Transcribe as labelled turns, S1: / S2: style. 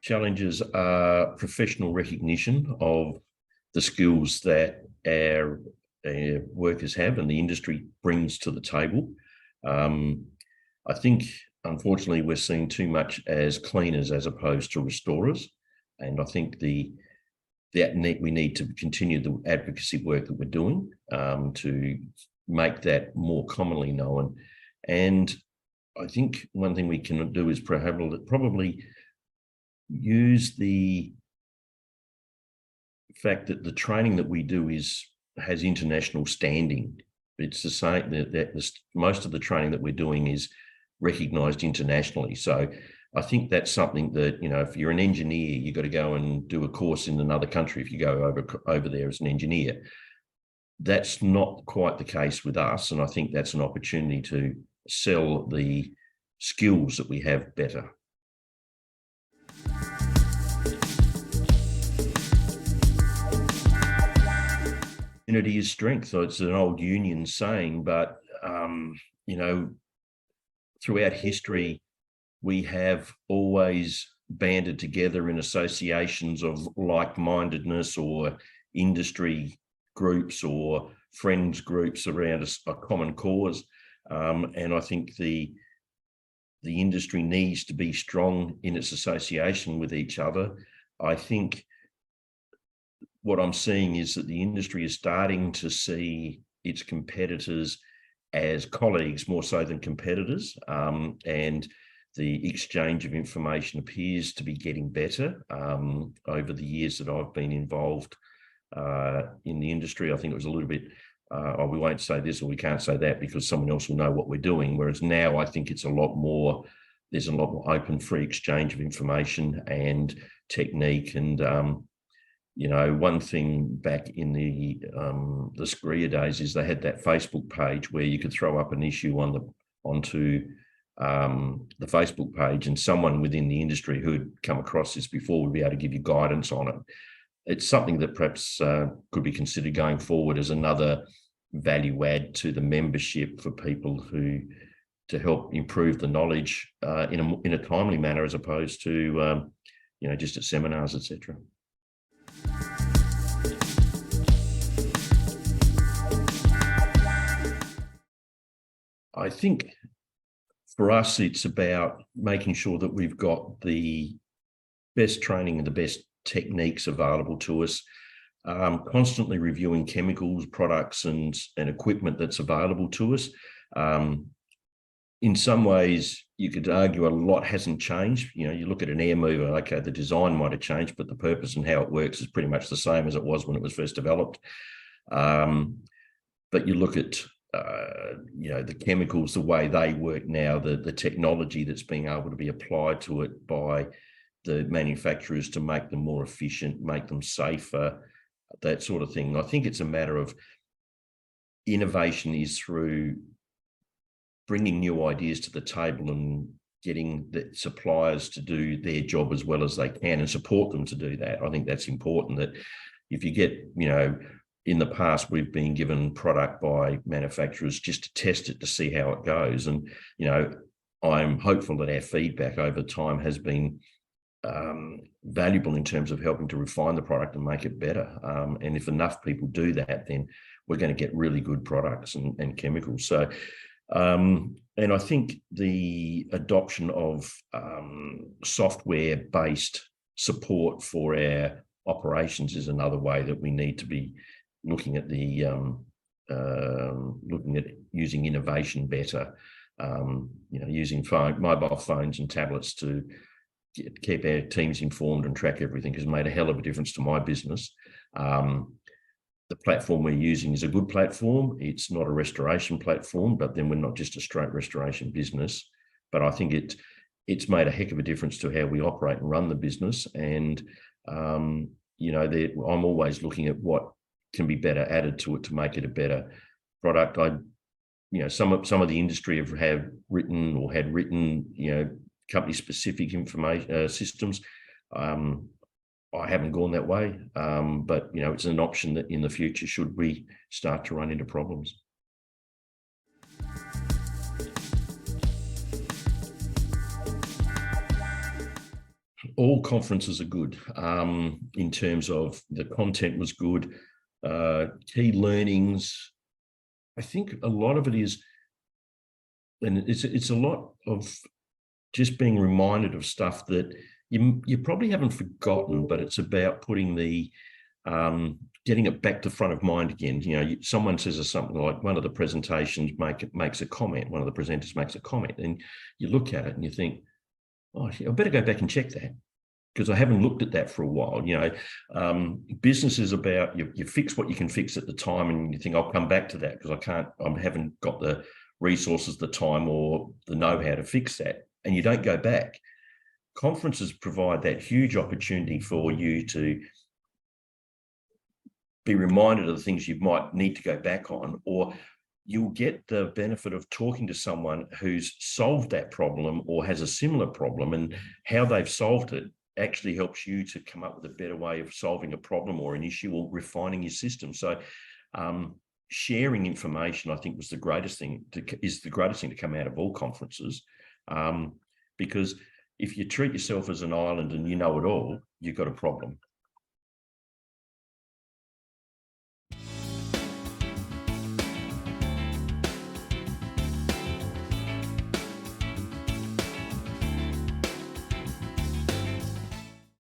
S1: challenges are professional recognition of the skills that our workers have and the industry brings to the table. I think, unfortunately, we're seen too much as cleaners as opposed to restorers. And I think we need to continue the advocacy work that we're doing to make that more commonly known. And I think one thing we can do is probably use the fact that the training that we do has international standing. It's the same that most of the training that we're doing is recognised internationally. So I think that's something that, if you're an engineer, you've got to go and do a course in another country if you go over there as an engineer. That's not quite the case with us. And I think that's an opportunity to sell the skills that we have better. Unity is strength. So it's an old union saying, but, throughout history, we have always banded together in associations of like-mindedness or industry groups or friends groups around a common cause. And I think the industry needs to be strong in its association with each other. I think what I'm seeing is that the industry is starting to see its competitors as colleagues more so than competitors, and the exchange of information appears to be getting better over the years that I've been involved in the industry. I think it was a little bit, we won't say this or we can't say that because someone else will know what we're doing. Whereas now I think it's there's a lot more open, free exchange of information and technique. And, one thing back in the Scria days is they had that Facebook page where you could throw up an issue onto the Facebook page, and someone within the industry who'd come across this before would be able to give you guidance on it. It's something that perhaps could be considered going forward as another value add to the membership for people to help improve the knowledge in a timely manner, as opposed to just at seminars, etc. I think for us, it's about making sure that we've got the best training and the best techniques available to us, constantly reviewing chemicals, products and equipment that's available to us. In some ways, you could argue a lot hasn't changed. You look at an air mover, okay, the design might have changed, but the purpose and how it works is pretty much the same as it was when it was first developed. But you look at the chemicals, the way they work now, the technology that's being able to be applied to it by the manufacturers to make them more efficient, make them safer, that sort of thing. I think it's a matter of innovation is through bringing new ideas to the table and getting the suppliers to do their job as well as they can and support them to do that. I think that's important, that if you get, in the past, we've been given product by manufacturers just to test it to see how it goes. And, I'm hopeful that our feedback over time has been valuable in terms of helping to refine the product and make it better. And if enough people do that, then we're going to get really good products and chemicals. So, and I think the adoption of software-based support for our operations is another way that we need to be looking at using innovation better. Using mobile phones and tablets to keep our teams informed and track everything has made a hell of a difference to my business. The platform we're using is a good platform. It's not a restoration platform, but then we're not just a straight restoration business. But I think it's made a heck of a difference to how we operate and run the business. And I'm always looking at what can be better added to it to make it a better product. Some of the industry have written company-specific information systems. I haven't gone that way, but it's an option that in the future, should we start to run into problems. all conferences are good in terms of the content was good. Key learnings, I think a lot of it is, and it's a lot of just being reminded of stuff that you probably haven't forgotten, but it's about putting the getting it back to front of mind again. You know, someone says something like, one of the presentations makes a comment, one of the presenters makes a comment, and you look at it and you think, oh, I better go back and check that, because I haven't looked at that for a while. You know, business is about you fix what you can fix at the time, and you think, I'll come back to that because I haven't got the resources, the time, or the know-how to fix that, and you don't go back. Conferences provide that huge opportunity for you to be reminded of the things you might need to go back on, or you'll get the benefit of talking to someone who's solved that problem or has a similar problem, and how they've solved it actually helps you to come up with a better way of solving a problem or an issue, or refining your system. So sharing information, I think, is the greatest thing to come out of all conferences, because if you treat yourself as an island and you know it all, you've got a problem.